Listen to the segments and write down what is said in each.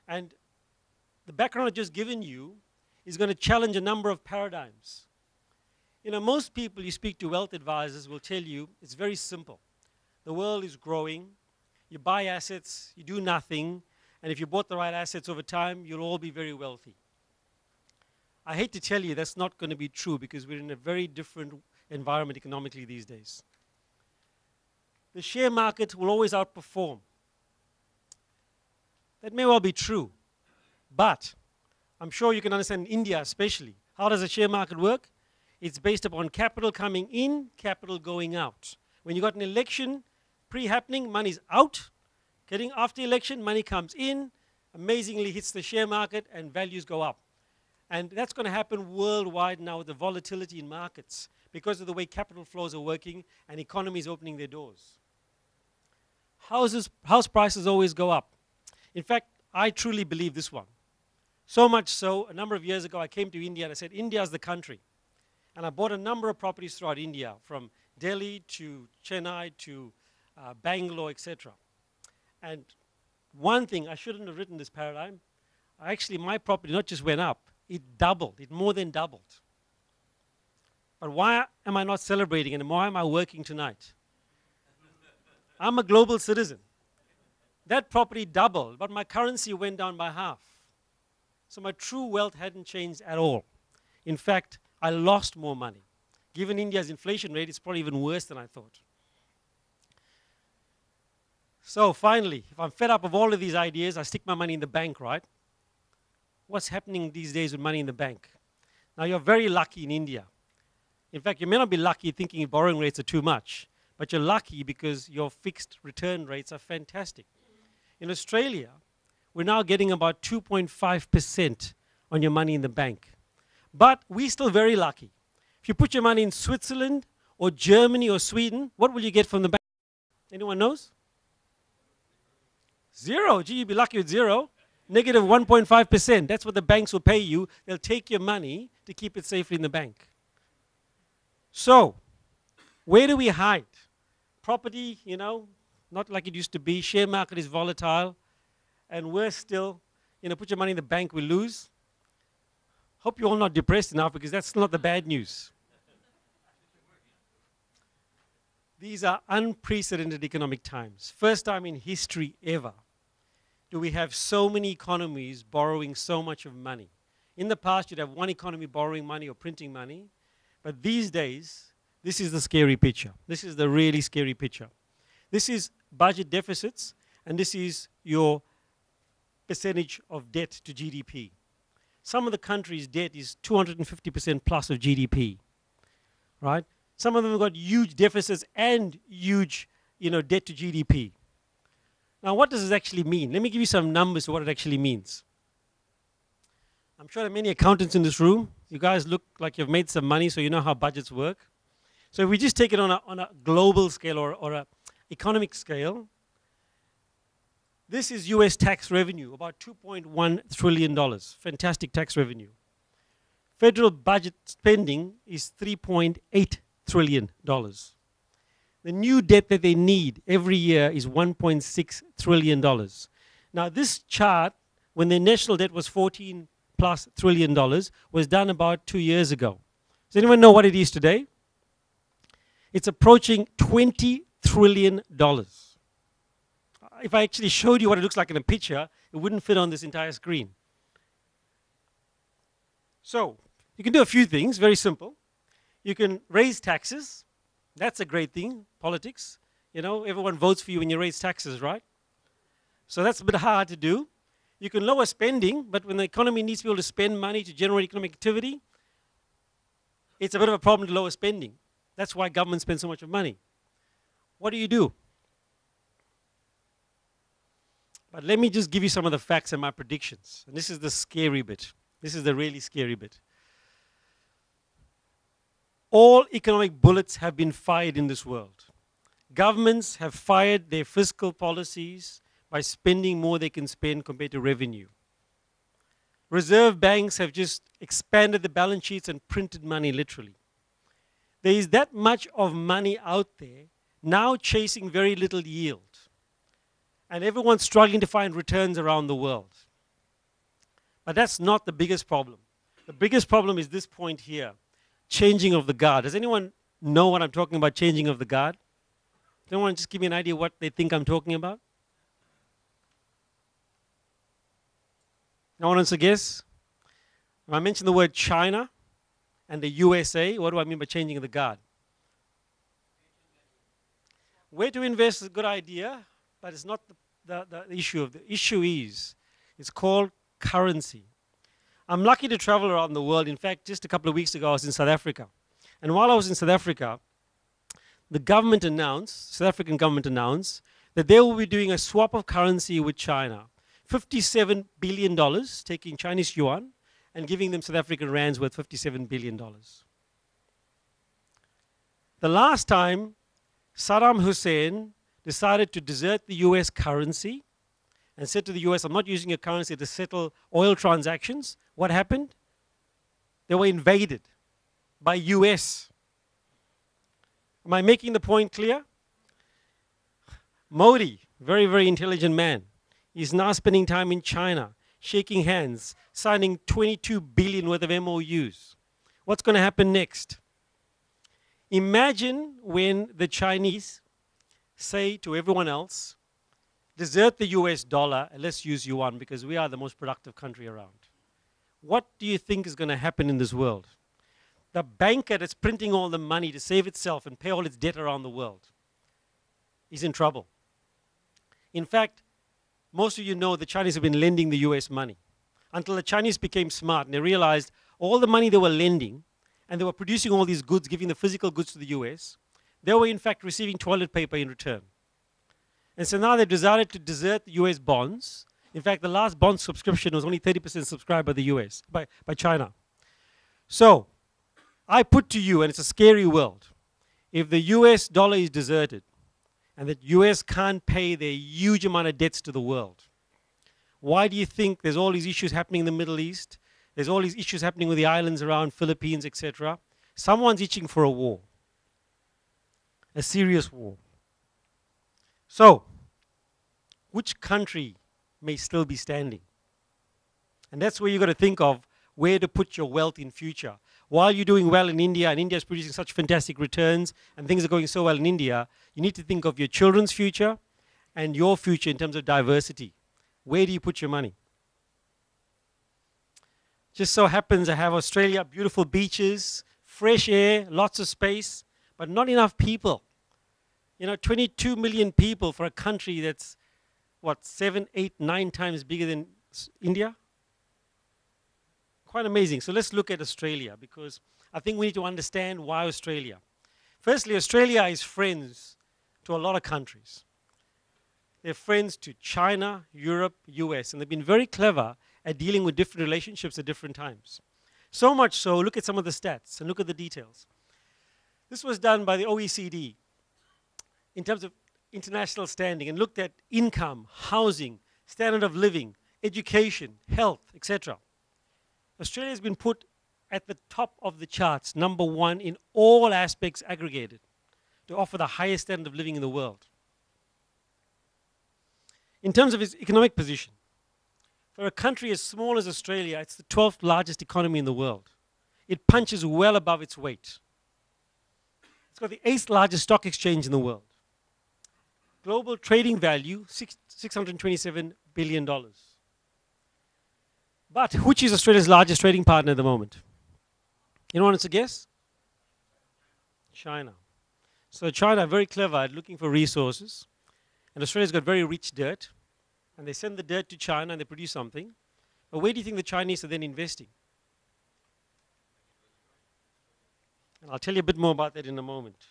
And the background I've just given you is going to challenge a number of paradigms. You know, most people you speak to, wealth advisors, will tell you it's very simple. The world is growing, you buy assets, you do nothing, and if you bought the right assets over time, you'll all be very wealthy. I hate to tell you that's not going to be true because we're in a very different environment economically these days. The share market will always outperform. That may well be true, but I'm sure you can understand in India especially. How does the share market work? It's based upon capital coming in, capital going out. When you got an election pre-happening, money's out. Getting after election, money comes in, amazingly hits the share market, and values go up. And that's going to happen worldwide now with the volatility in markets because of the way capital flows are working and economies opening their doors. House prices always go up. In fact, I truly believe this one. So much so, a number of years ago, I came to India and I said, India is the country. And I bought a number of properties throughout India, from Delhi to Chennai to Bangalore, etc. And one thing, I shouldn't have written this paradigm, actually my property not just went up, it doubled, it more than doubled. But why am I not celebrating and why am I working tonight? I'm a global citizen. That property doubled, but my currency went down by half. So my true wealth hadn't changed at all. In fact, I lost more money. Given India's inflation rate, it's probably even worse than I thought. So finally, if I'm fed up of all of these ideas, I stick my money in the bank, right? What's happening these days with money in the bank? Now, you're very lucky in India. In fact, you may not be lucky thinking borrowing rates are too much, but you're lucky because your fixed return rates are fantastic. In Australia, we're now getting about 2.5% on your money in the bank. But we're still very lucky. If you put your money in Switzerland or Germany or Sweden, what will you get from the bank? Anyone knows? Zero. Gee, you'd be lucky with zero. Negative 1.5%. That's what the banks will pay you. They'll take your money to keep it safely in the bank. So, where do we hide? Property, you know, not like it used to be. Share market is volatile. And we're still, you know, put your money in the bank, we lose. Hope you're all not depressed enough because that's not the bad news. These are unprecedented economic times. First time in history ever do we have so many economies borrowing so much of money. In the past, you'd have one economy borrowing money or printing money. But these days, this is the scary picture. This is the really scary picture. This is budget deficits, and this is your percentage of debt to GDP. Some of the countries' debt is 250% plus of GDP, right? Some of them have got huge deficits and huge, debt to GDP. Now, what does this actually mean? Let me give you some numbers of what it actually means. I'm sure there are many accountants in this room. You guys look like you've made some money, so you know how budgets work. So if we just take it on a global scale or an economic scale, this is US tax revenue, about $2.1 trillion. Fantastic tax revenue. Federal budget spending is $3.8 trillion. The new debt that they need every year is $1.6 trillion. Now this chart, when the national debt was $14+ trillion, was done about 2 years ago. Does anyone know what it is today? It's approaching $20 trillion. If I actually showed you what it looks like in a picture, it wouldn't fit on this entire screen. So, you can do a few things, very simple. You can raise taxes. That's a great thing, politics. Everyone votes for you when you raise taxes, right? So that's a bit hard to do. You can lower spending, but when the economy needs to be able to spend money to generate economic activity, it's a bit of a problem to lower spending. That's why government spends so much of money. What do you do? But let me just give you some of the facts and my predictions. And this is the scary bit. This is the really scary bit. All economic bullets have been fired in this world. Governments have fired their fiscal policies by spending more they can spend compared to revenue. Reserve banks have just expanded the balance sheets and printed money literally. There is that much of money out there now chasing very little yield. And everyone's struggling to find returns around the world. But that's not the biggest problem. The biggest problem is this point here, changing of the guard. Does anyone know what I'm talking about, changing of the guard? Does anyone just give me an idea what they think I'm talking about? No one wants to guess? When I mention the word China and the USA, what do I mean by changing of the guard? Where to invest is a good idea, but it's not the issue. The issue is, it's called currency. I'm lucky to travel around the world. In fact, just a couple of weeks ago, I was in South Africa. And while I was in South Africa, the government announced, South African government announced, that they will be doing a swap of currency with China. $57 billion, taking Chinese yuan and giving them South African rands worth $57 billion. The last time Saddam Hussein decided to desert the US currency and said to the US, I'm not using your currency to settle oil transactions, what happened? They were invaded by US. Am I making the point clear? Modi, very, very intelligent man, is now spending time in China, shaking hands, signing 22 billion worth of MOUs. What's going to happen next? Imagine when the Chinese say to everyone else, desert the US dollar and let's use yuan because we are the most productive country around. What do you think is going to happen in this world? The banker that's printing all the money to save itself and pay all its debt around the world is in trouble. In fact, most of you know the Chinese have been lending the US money until the Chinese became smart and they realized all the money they were lending and they were producing all these goods, giving the physical goods to the US, they were in fact receiving toilet paper in return. And so now they've decided to desert the US bonds. In fact, the last bond subscription was only 30% subscribed by the US, by China. So, I put to you, and it's a scary world, if the US dollar is deserted and the US can't pay their huge amount of debts to the world, why do you think there's all these issues happening in the Middle East? There's all these issues happening with the islands around Philippines, etc. Someone's itching for a war, a serious war. So, which country may still be standing? And that's where you've got to think of where to put your wealth in future. While you're doing well in India, and India is producing such fantastic returns, and things are going so well in India, you need to think of your children's future and your future in terms of diversity. Where do you put your money? Just so happens I have Australia, beautiful beaches, fresh air, lots of space, but not enough people. You know, 22 million people for a country that's, what, 7, 8, 9 times bigger than India? Quite amazing. So let's look at Australia, because I think we need to understand why Australia. Firstly, Australia is friends to a lot of countries. They're friends to China, Europe, US, and they've been very clever at dealing with different relationships at different times. So much so, look at some of the stats and look at the details. This was done by the OECD in terms of international standing and looked at income, housing, standard of living, education, health, etc. Australia has been put at the top of the charts, #1 in all aspects aggregated, to offer the highest standard of living in the world. In terms of its economic position, for a country as small as Australia, it's the 12th largest economy in the world. It punches well above its weight. It's got the 8th largest stock exchange in the world. Global trading value, $627 billion. But which is Australia's largest trading partner at the moment? Anyone wants to guess? China. So China, very clever at looking for resources. And Australia's got very rich dirt. And they send the dirt to China and they produce something. But where do you think the Chinese are then investing? And I'll tell you a bit more about that in a moment.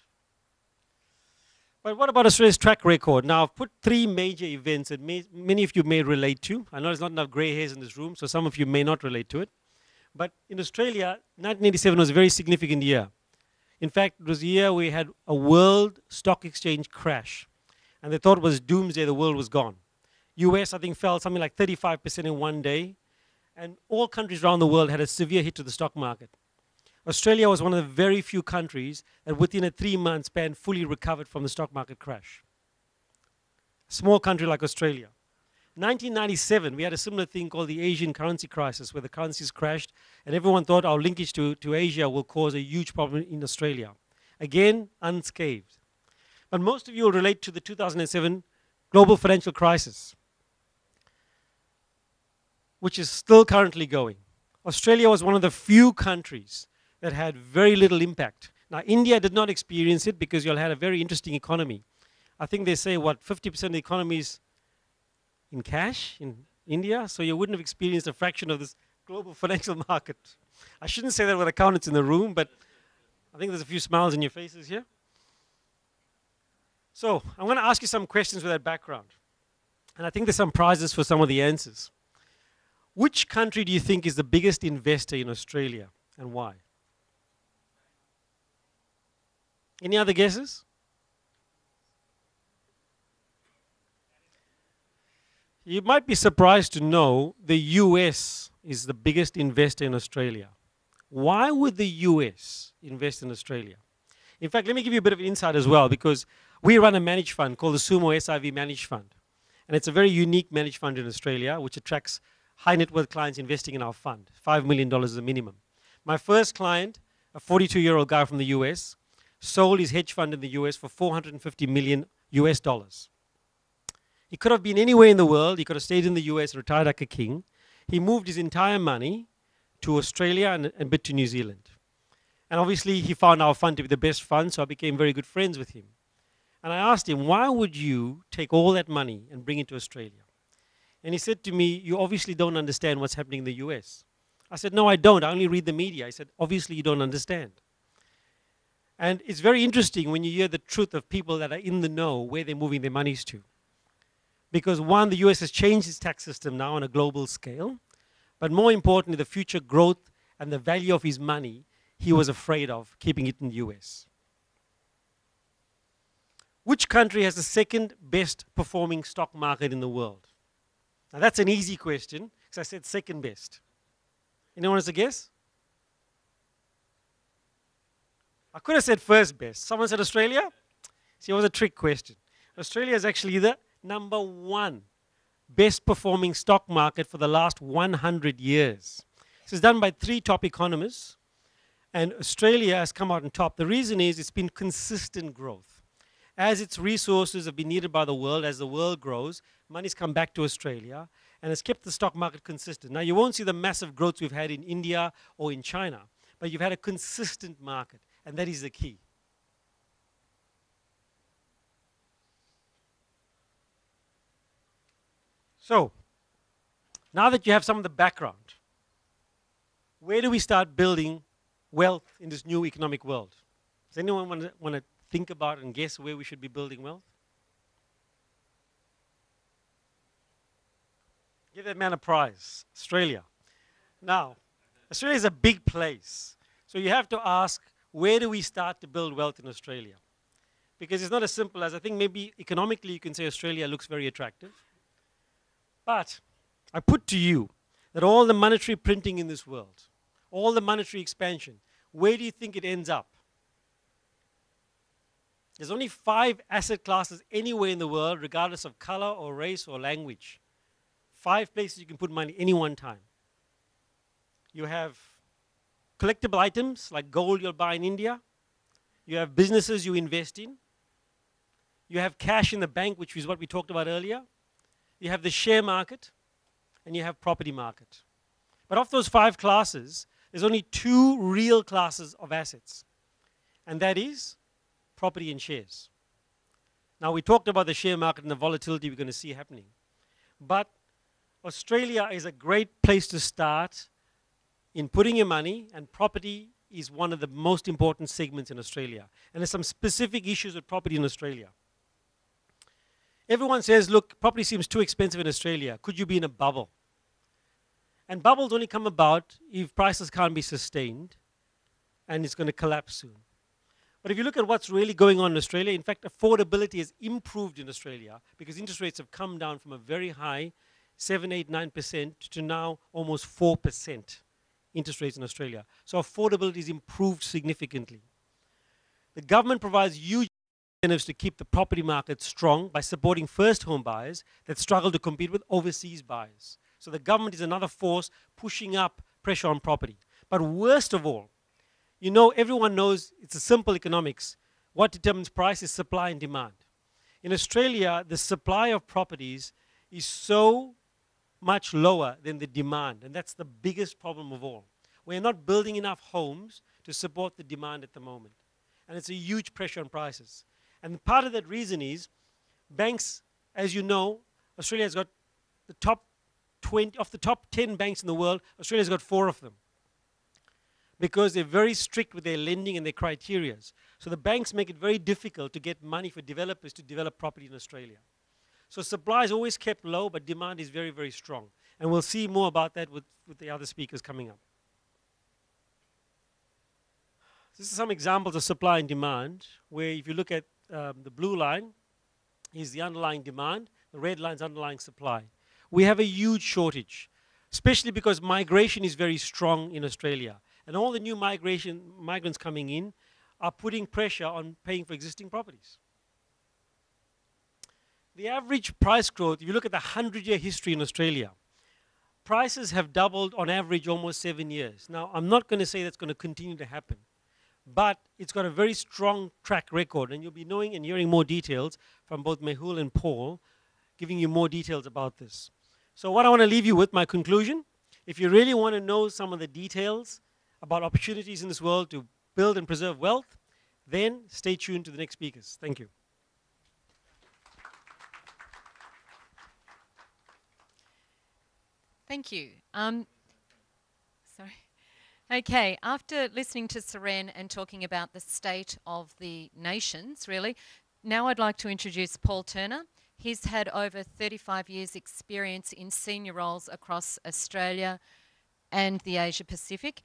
But what about Australia's track record? Now, I've put 3 major events that many of you may relate to. I know there's not enough grey hairs in this room, so some of you may not relate to it. But in Australia, 1987 was a very significant year. In fact, it was a year we had a world stock exchange crash. And they thought it was doomsday, the world was gone. US, I think, fell something like 35% in one day. And all countries around the world had a severe hit to the stock market. Australia was one of the very few countries that within a 3-month span fully recovered from the stock market crash. A small country like Australia. 1997, we had a similar thing called the Asian currency crisis, where the currencies crashed, and everyone thought our linkage to Asia will cause a huge problem in Australia. Again, unscathed. But most of you will relate to the 2007 global financial crisis, which is still currently going. Australia was one of the few countries that had very little impact. Now, India did not experience it because you all had a very interesting economy. I think they say, 50% of the economy is in cash in India, so you wouldn't have experienced a fraction of this global financial market. I shouldn't say that with accountants in the room, but I think there's a few smiles in your faces here. So I'm going to ask you some questions with that background. And I think there's some prizes for some of the answers. Which country do you think is the biggest investor in Australia, and why? Any other guesses? You might be surprised to know the US is the biggest investor in Australia. Why would the US invest in Australia? In fact, let me give you a bit of insight as well, because we run a managed fund called the Sumo SIV Managed Fund. And it's a very unique managed fund in Australia, which attracts high net worth clients investing in our fund. $5 million is the minimum. My first client, a 42-year-old guy from the US, sold his hedge fund in the US for $450 million US dollars. He could have been anywhere in the world. He could have stayed in the US, retired like a king. He moved his entire money to Australia and a bit to New Zealand. And obviously, he found our fund to be the best fund, so I became very good friends with him. And I asked him, why would you take all that money and bring it to Australia? And he said to me, you obviously don't understand what's happening in the US. I said, no, I don't. I only read the media. He said, obviously, you don't understand. And it's very interesting when you hear the truth of people that are in the know where they're moving their monies to. Because one, the US has changed its tax system now on a global scale. But more importantly, the future growth and the value of his money, he was afraid of keeping it in the US. Which country has the second best performing stock market in the world? Now that's an easy question, because I said second best. Anyone has a guess? I could have said first best. Someone said Australia? See, it was a trick question. Australia is actually the number one best performing stock market for the last 100 years. This is done by 3 top economists, and Australia has come out on top. The reason is it's been consistent growth. As its resources have been needed by the world, as the world grows, money's come back to Australia, and it's kept the stock market consistent. Now, you won't see the massive growth we've had in India or in China, but you've had a consistent market, and that is the key. So, now that you have some of the background, where do we start building wealth in this new economic world? Does anyone want to think about and guess where we should be building wealth? Give that man a prize. Australia. Now, Australia is a big place. So you have to ask, where do we start to build wealth in Australia? Because it's not as simple as, I think maybe economically you can say Australia looks very attractive. But I put to you that all the monetary printing in this world, all the monetary expansion, where do you think it ends up? There's only 5 asset classes anywhere in the world, regardless of color or race or language. 5 places you can put money any one time. You have collectible items like gold you'll buy in India. You have businesses you invest in. You have cash in the bank, which is what we talked about earlier. You have the share market, and you have property market. But of those 5 classes, there's only 2 real classes of assets, and that is property and shares. Now, we talked about the share market and the volatility we're going to see happening. But Australia is a great place to start in putting your money, and property is one of the most important segments in Australia. And there's some specific issues with property in Australia. Everyone says, look, property seems too expensive in Australia. Could you be in a bubble? And bubbles only come about if prices can't be sustained and it's going to collapse soon. But if you look at what's really going on in Australia, in fact, affordability has improved in Australia because interest rates have come down from a very high 7, 8, 9% to now almost 4% interest rates in Australia. So affordability has improved significantly. The government provides huge incentives to keep the property market strong by supporting first home buyers that struggle to compete with overseas buyers. So the government is another force pushing up pressure on property. But worst of all, you know, everyone knows it's a simple economics. What determines price is supply and demand. In Australia, the supply of properties is so much lower than the demand, and that's the biggest problem of all. We're not building enough homes to support the demand at the moment, and it's a huge pressure on prices. And part of that reason is banks, as you know, Australia's got the top 20, of the top 10 banks in the world, Australia's got 4 of them, because they're very strict with their lending and their criteria. So the banks make it very difficult to get money for developers to develop property in Australia. So supply is always kept low, but demand is very, very strong. And we'll see more about that with the other speakers coming up. This is some examples of supply and demand, where if you look at the blue line is the underlying demand, the red line is underlying supply. We have a huge shortage, especially because migration is very strong in Australia. And all the new migrants coming in are putting pressure on paying for existing properties. The average price growth, if you look at the 100-year history in Australia, prices have doubled on average almost 7 years. Now, I'm not going to say that's going to continue to happen, but it's got a very strong track record, and you'll be knowing and hearing more details from both Mehul and Paul, giving you more details about this. So what I want to leave you with, my conclusion, if you really want to know some of the details about opportunities in this world to build and preserve wealth, then stay tuned to the next speakers. Thank you. Thank you. Sorry. Okay, after listening to Seren and talking about the state of the nations, really, now I'd like to introduce Paul Turner. He's had over 35 years' experience in senior roles across Australia and the Asia Pacific.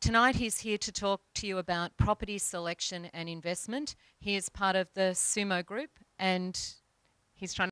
Tonight he's here to talk to you about property selection and investment. He is part of the Sumo Group, and he's trying